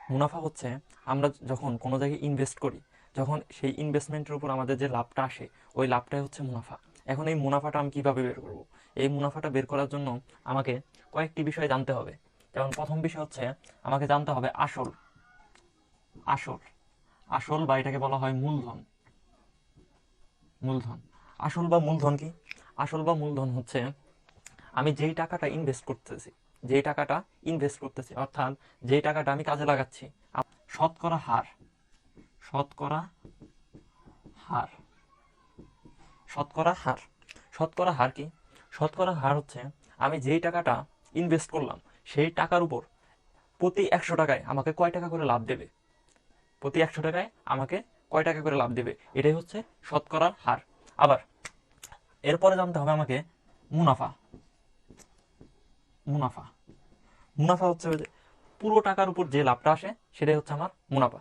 মুনাফা হচ্ছে আমরা যখন কোনো জায়গায় ইনভেস্ট করি, যখন সেই ইনভেস্টমেন্টের উপর আমাদের যে লাভটা আসে, ওই লাভটাই হচ্ছে মুনাফা। এখন এই মুনাফাটা আমি কিভাবে বের করব? এই মুনাফাটা বের করার জন্য আমাকে কয়েকটি বিষয় জানতে হবে। যেমন প্রথম বিষয় হচ্ছে আমাকে জানতে হবে আসল। আসল আসল বা এটাকে বলা হয় মূলধন। মূলধন আসল বা মূলধন কি? আসল বা মূলধন হচ্ছে আমি যেই টাকাটা ইনভেস্ট করতেছি, যেই টাকাটা ইনভেস্ট করতেছি অর্থাৎ যেই টাকাটা আমি কাজে লাগাচ্ছি, শতকরা হার। শতকরা হার শতকরা হার শতকরা হার কি? শতকরা হার হচ্ছে আমি যেই টাকাটা ইনভেস্ট করলাম, সেই টাকার উপর প্রতি 100 টাকায় আমাকে কয় টাকা করে লাভ দেবে। প্রতি 100 টাকায় আমাকে কয় টাকা করে লাভ দেবে, এটাই হচ্ছে শতকরার হার। আবার এরপরে জানতে হবে আমাকে মুনাফা। মুনাফা মুনাফা হচ্ছে ওই যে পুরো টাকার উপর যে লাভটা আসে, সেটাই হচ্ছে আমার মুনাফা।